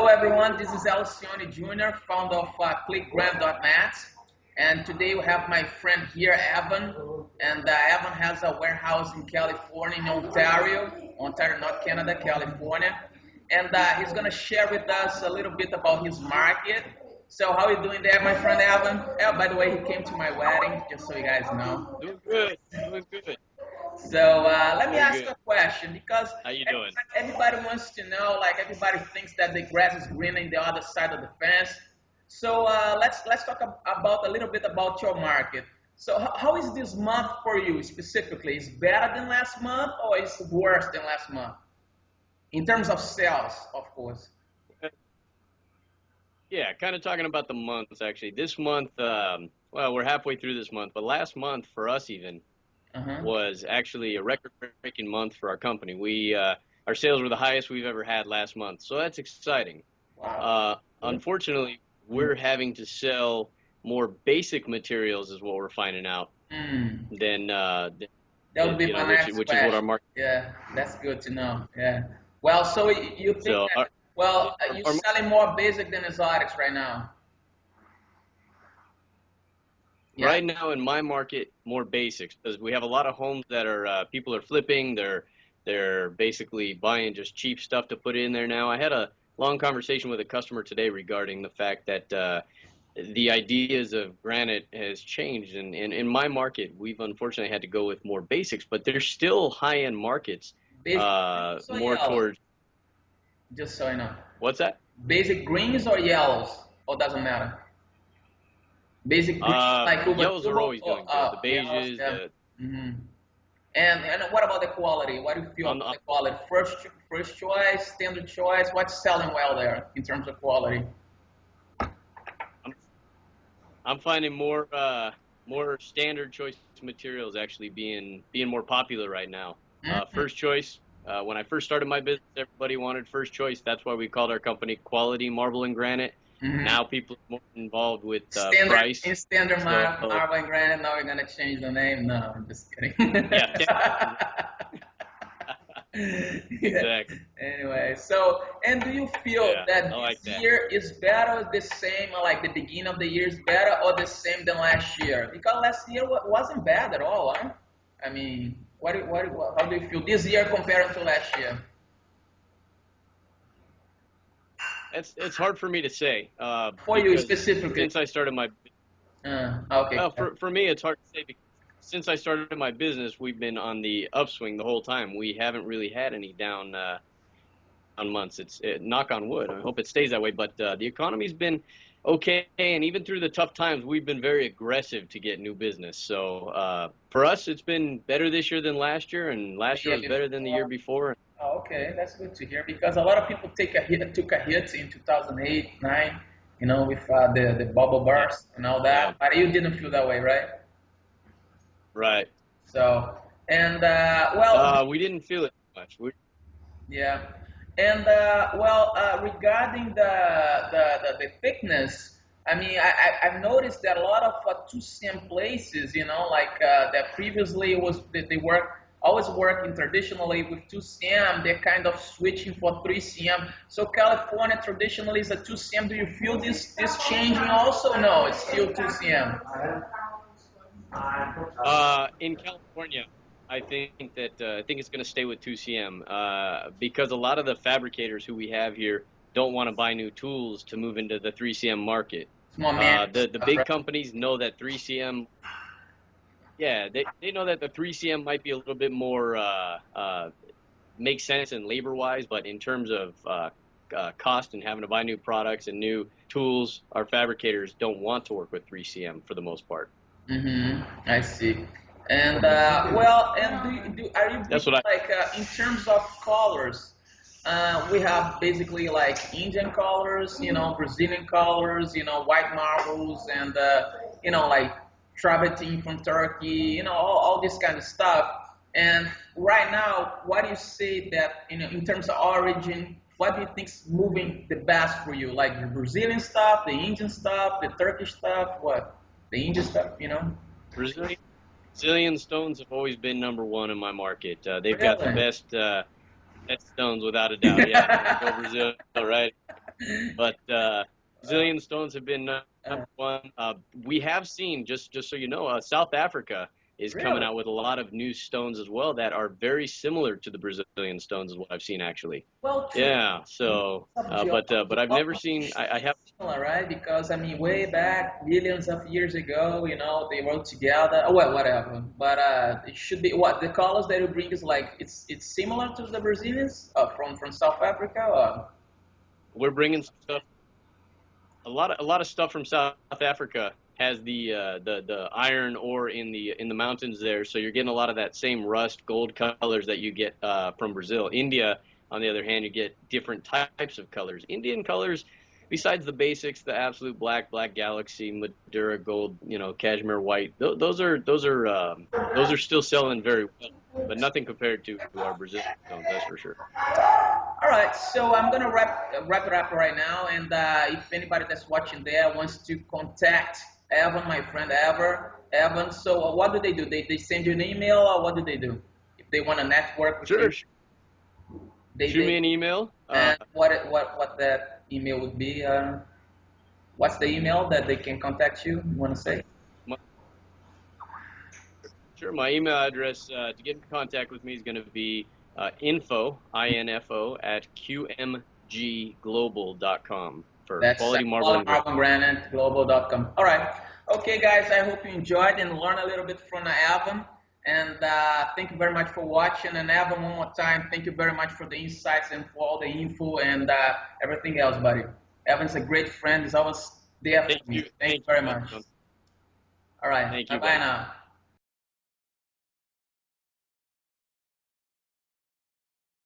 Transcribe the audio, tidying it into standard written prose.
everyone, this is Alcione Jr., founder of ClickGrant.net, and today we have my friend here, Evan, and Evan has a warehouse in California, in Ontario, not Canada, California, and he's going to share with us a little bit about his market. So how are you doing there, my friend Evan? Oh, by the way, he came to my wedding, just so you guys know. Doing good, doing good. So let me Very ask good. a question because How you doing? everybody wants to know, like everybody thinks that the grass is greener in the other side of the fence. So let's talk about a little bit about your market. So how is this month for you specifically? Is it better than last month or is it worse than last month? In terms of sales, of course. Yeah, kind of talking about the months actually. This month, well, we're halfway through this month, but last month for us even Uh-huh. was actually a record-breaking month for our company. Our sales were the highest we've ever had last month, so that's exciting. Wow. Unfortunately, we're having to sell more basic materials, is what we're finding out, Mm. than That would be you my know, next which is what our question. market. Yeah, that's good to know. Yeah. Well, so you think So that, well, you're our selling more basic than exotics right now. Yeah. right now in my market, more basics because we have a lot of homes that are people are flipping. They're basically buying just cheap stuff to put in there now. I had a long conversation with a customer today regarding the fact that the ideas of granite has changed, and in my market, we've unfortunately had to go with more basics, but there's still high-end markets Basic greens or more yellows? towards Just so you know. what's that? Basic greens or yellows? Or doesn't matter? Basic greens like Cuba Yellows are Cubo always or doing good. The yellows, beiges, yeah. the hmm and what about the quality? What do you feel on, about the quality? First choice, standard choice. What's selling well there in terms of quality? I'm finding more standard choice materials actually being more popular right now. Mm-hmm. First choice. When I first started my business, everybody wanted first choice. That's why we called our company Quality Marble and Granite. Mm-hmm. Now people are more involved with Standard price. in standard So Marble and Granite. Now we're gonna change the name. No, I'm just kidding. yeah, Yeah. exactly. Anyway, so and do you feel Yeah, that I like this that. year is better, the same, like the beginning of the year is better, or the same than last year? Because last year wasn't bad at all, huh? I mean, how do you feel this year compared to last year? It's hard for me to say For you because specifically. since I started my Okay. well, for me, it's hard to say because since I started my business, we've been on the upswing the whole time. We haven't really had any down months. Knock on wood. I hope it stays that way. But the economy's been okay, and even through the tough times, we've been very aggressive to get new business. So for us, it's been better this year than last year, and The last year year was better than the year before. before. Oh, okay, that's good to hear because a lot of people took a hit in 2008, 9, with the bubble Yeah, burst and all yeah, that. But you didn't feel that way, right? right. So, and well, We didn't feel it much. yeah, and regarding the thickness, I mean, I've noticed that a lot of 2cm places, that previously they work always working traditionally with 2cm, they're kind of switching for 3cm. So California traditionally is a 2cm. Do you feel this changing also? No, it's still 2cm. In California, I think it's going to stay with 2cm because a lot of the fabricators who we have here don't want to buy new tools to move into the 3cm market. It's more manual The stuff, big right? companies know that 3cm, yeah, they know that the 3cm might be a little bit more makes sense in labor wise, but in terms of cost and having to buy new products and new tools, our fabricators don't want to work with 3cm for the most part. I see. And and are you That's bringing what I. like in terms of colors? We have basically like Indian colors, Brazilian colors, white marbles, and like travertine from Turkey, all this kind of stuff. And right now, what do you say that in terms of origin? What do you think's moving the best for you? Like the Brazilian stuff, the Indian stuff, the Turkish stuff, what? The Indian stuff? Brazilian Brazilian stones have always been number one in my market. They've got the Really? best stones without a doubt. Yeah, gotta go Brazil, right? But Brazilian stones have been number one. We have seen, just so you know, South Africa is coming Really? out with a lot of new stones as well that are very similar to the Brazilian stones, is what I've seen actually. Well, true. Yeah. So, Of but I've never geology seen. I have. similar, right? Because I mean, way back, millions of years ago, they were together. Oh, well, whatever. But it should be what the colors that you bring is like it's similar to the Brazilians from South Africa. Or? We're bringing stuff. A lot of stuff from South Africa has the iron ore in the mountains there, so you're getting a lot of that same rust gold colors that you get from Brazil. India, on the other hand, you get different types of colors. Indian colors, besides the basics, the absolute black, black galaxy, Madura gold, cashmere white. Those are still selling very well, but nothing compared to our Brazilian stones, that's for sure. All right, so I'm gonna wrap it up right now, and if anybody that's watching there wants to contact Evan, my friend Evan, so what do? They send you an email, or what do they do if they want to network with Sure, you? shoot They me an email. and what that email would be? What's the email that they can contact you? You want to say? Sure. My email address to get in contact with me is going to be info at qmgglobal.com for That's quality marble and granite. MArble and Granite global.com. All right. Okay, guys, I hope you enjoyed and learned a little bit from Evan. And thank you very much for watching. And Evan, one more time, thank you very much for the insights and for all the info and everything else, buddy. Evan's a great friend. He's always there for Thank me. you. Thank you Thank you, very much. Gladstone. All right. Thank Bye you, bye buddy. now.